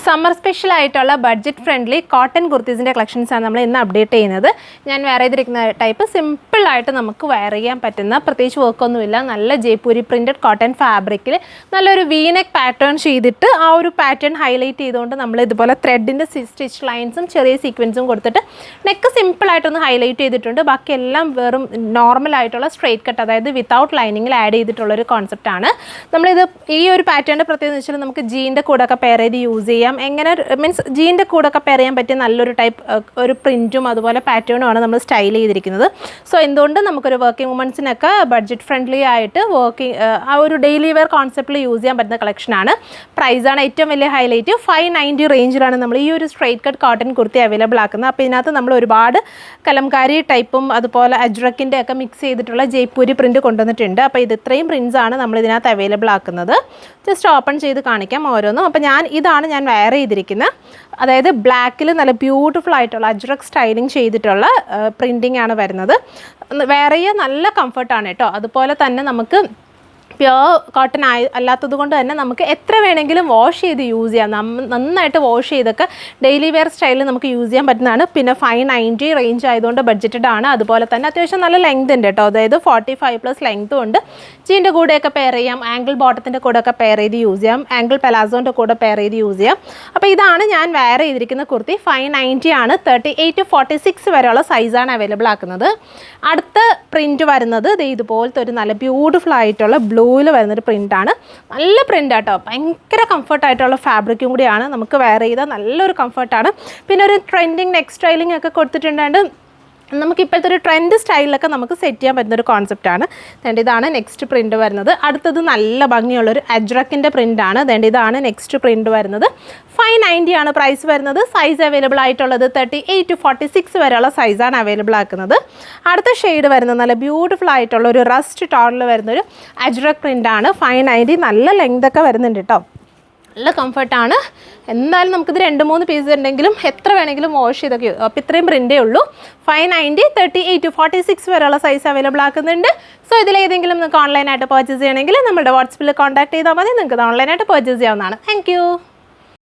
Summer special ആയിട്ടുള്ള budget friendly cotton കുർത്തീസിൻ്റെ കളക്ഷൻസാണ് നമ്മൾ ഇന്ന് അപ്ഡേറ്റ് ചെയ്യുന്നത്. ഞാൻ വെയർ ചെയ്തിരിക്കുന്ന ടൈപ്പ് സിമ്പിളായിട്ട് നമുക്ക് വെയർ ചെയ്യാൻ പറ്റുന്ന, പ്രത്യേകിച്ച് വർക്കൊന്നുമില്ല, നല്ല ജയ്പൂരി പ്രിൻറ്റഡ് കോട്ടൺ ഫാബ്രിക്കിൽ നല്ലൊരു വീനെക്ക് പാറ്റേൺ ചെയ്തിട്ട് ആ ഒരു പാറ്റേൺ ഹൈലൈറ്റ് ചെയ്തുകൊണ്ട് നമ്മൾ ഇതുപോലെ ത്രെഡിൻ്റെ സ്റ്റിച്ച് ലൈൻസും ചെറിയ സീക്വൻസും കൊടുത്തിട്ട് നെക്ക് സിമ്പിളായിട്ടൊന്ന് ഹൈലൈറ്റ് ചെയ്തിട്ടുണ്ട്. ബാക്കിയെല്ലാം വെറും നോർമലായിട്ടുള്ള സ്ട്രെയിറ്റ് കട്ട്, അതായത് വിത്തൗട്ട് ലൈനിങ്ങിൽ ആഡ് ചെയ്തിട്ടുള്ളൊരു കോൺസെപ്റ്റാണ്. നമ്മളിത് ഈ ഒരു പാറ്റേണിൻ്റെ പ്രത്യേകത വെച്ചാൽ നമുക്ക് ജീൻ്റെ കൂടെ ഒക്കെ പെയർ ചെയ്ത് യൂസ് ചെയ്യാം. എങ്ങനെ മീൻസ് ജീൻ്റെ കൂടെ ഒക്കെ പെയർ ചെയ്യാൻ പറ്റിയ നല്ലൊരു ടൈപ്പ് ഒരു പ്രിൻറ്റും അതുപോലെ പാറ്റേണുമാണ് നമ്മൾ സ്റ്റൈൽ ചെയ്തിരിക്കുന്നത്. സോ എന്തുകൊണ്ട് നമുക്കൊരു വർക്കിംഗ് വുമൻസിനൊക്കെ ബഡ്ജറ്റ് ഫ്രണ്ട്ലി ആയിട്ട് ആ ഒരു ഡെയിലി വെയർ കോൺസെപ്റ്റിൽ യൂസ് ചെയ്യാൻ പറ്റുന്ന കളക്ഷനാണ്. പ്രൈസാണ് ഏറ്റവും വലിയ ഹൈലൈറ്റ്. 590 റേഞ്ചിലാണ് നമ്മൾ ഈ ഒരു straight cut cotton kurti available ആക്കുന്നത്. അപ്പോൾ ഇതിനകത്ത് നമ്മൾ ഒരുപാട് കലംകാരി ടൈപ്പും അതുപോലെ അജ്രക്കിൻ്റെ ഒക്കെ മിക്സ് ചെയ്തിട്ടുള്ള ജയ്പൂരി പ്രിൻറ്റ് കൊണ്ടുവന്നിട്ടുണ്ട്. അപ്പോൾ ഇത് ഇത്രയും പ്രിൻറ്റ്സാണ് നമ്മൾ ഇതിനകത്ത് അവൈലബിൾ ആക്കുന്നത്. ജസ്റ്റ് ഓപ്പൺ ചെയ്ത് കാണിക്കാം ഓരോന്നും. അപ്പോൾ ഇതാണ് ഞാൻ വെയർ ചെയ്തിരിക്കുന്നത്. അതായത് ബ്ലാക്കിൽ നല്ല ബ്യൂട്ടിഫുൾ ആയിട്ടുള്ള അജ്രക് സ്റ്റൈലിംഗ് ചെയ്തിട്ടുള്ള പ്രിൻറ്റിംഗ് ആണ് വരുന്നത്. വെയർ ചെയ്യാൻ നല്ല കംഫർട്ടാണ് കേട്ടോ. അതുപോലെ തന്നെ നമുക്ക് പ്യുവർ കോട്ടൺ അല്ലാത്തത് കൊണ്ട് തന്നെ നമുക്ക് എത്ര വേണമെങ്കിലും വാഷ് ചെയ്ത് യൂസ് ചെയ്യാം. നന്നായിട്ട് വാഷ് ചെയ്തൊക്കെ ഡെയിലി വെയർ സ്റ്റൈലിൽ നമുക്ക് യൂസ് ചെയ്യാൻ പറ്റുന്നതാണ്. പിന്നെ 590 റേഞ്ച് ആയതുകൊണ്ട് ബഡ്ജറ്റഡ് ആണ്. അതുപോലെ തന്നെ അത്യാവശ്യം നല്ല ലെങ്ത് ഉണ്ട് കേട്ടോ. അതായത് 45+ ലെങ്ത്തും ഉണ്ട്. ജീൻ്റെ കൂടെയൊക്കെ പെയർ ചെയ്യാം, ആംഗിൾ ബോട്ടത്തിൻ്റെ കൂടെയൊക്കെ പെയർ ചെയ്ത് യൂസ് ചെയ്യാം, ആംഗിൾ പെലാസോൻ്റെ കൂടെ പെയർ ചെയ്ത് യൂസ് ചെയ്യാം. അപ്പോൾ ഇതാണ് ഞാൻ വെയർ ചെയ്തിരിക്കുന്ന കുർത്തി. 590 ആണ്. 38 to 46 വരെയുള്ള സൈസാണ് അവൈലബിൾ ആക്കുന്നത്. അടുത്ത പ്രിൻറ്റ് വരുന്നത് ഇതുപോലത്തെ ഒരു നല്ല ബ്യൂട്ടിഫുൾ ആയിട്ടുള്ള ബ്ലൂവിൽ വരുന്നൊരു പ്രിൻ്റാണ്. നല്ല പ്രിൻ്റ് ആട്ടോ. ഭയങ്കര കംഫർട്ടായിട്ടുള്ള ഫാബ്രിക്കും കൂടിയാണ്. നമുക്ക് വെയർ ചെയ്താൽ നല്ലൊരു കംഫർട്ടാണ്. പിന്നെ ഒരു ട്രെൻഡിങ് നെക്ക് സ്റ്റൈലിംഗ് ഒക്കെ കൊടുത്തിട്ടുണ്ടാണ്ട് നമുക്ക് ഇപ്പോഴത്തെ ഒരു ട്രെൻഡ് സ്റ്റൈലിലൊക്കെ നമുക്ക് സെറ്റ് ചെയ്യാൻ പറ്റുന്നൊരു കോൺസെപ്റ്റാണ്. ഇതാണ് നെക്സ്റ്റ് പ്രിൻറ്റ് വരുന്നത്. അടുത്തത് നല്ല ഭംഗിയുള്ളൊരു അജ്രക്കിൻ്റെ പ്രിൻ്റാണ്. ഇതാണ് നെക്സ്റ്റ് പ്രിൻറ്റ് വരുന്നത്. 590 ആണ് പ്രൈസ് വരുന്നത്. സൈസ് അവൈലബിൾ ആയിട്ടുള്ളത് 38 to 46 വരെയുള്ള സൈസാണ് അവൈലബിൾ ആക്കുന്നത്. അടുത്ത ഷെയ്ഡ് വരുന്നത് നല്ല ബ്യൂട്ടിഫുൾ ആയിട്ടുള്ള ഒരു റസ്റ്റ് ടോണിൽ വരുന്നൊരു അജ്രക് പ്രിൻ്റാണ്. 590. നല്ല ലെങ്തൊക്കെ വരുന്നുണ്ട് കേട്ടോ. നല്ല കംഫർട്ടാണ്. എന്തായാലും നമുക്കിത് 2-3 പീസ് ഉണ്ടെങ്കിലും എത്ര വേണമെങ്കിലും വാഷ് ചെയ്തൊക്കെ. അപ്പോൾ ഇത്രയും പ്രിൻ്റേ ഉള്ളൂ. 590, 38 to 46 വരെയുള്ള സൈസ് അവൈലബിൾ ആക്കുന്നുണ്ട്. സോ ഇതിലേതെങ്കിലും നിങ്ങൾക്ക് ഓൺലൈനായിട്ട് പർച്ചേസ് ചെയ്യണമെങ്കിൽ നമ്മുടെ വാട്സപ്പിൽ കോൺടാക്ട് ചെയ്താൽ മതി. നിങ്ങൾക്ക് ഇത് ഓൺലൈനായിട്ട് പർച്ചേസ് ചെയ്യാവുന്നതാണ്. താങ്ക്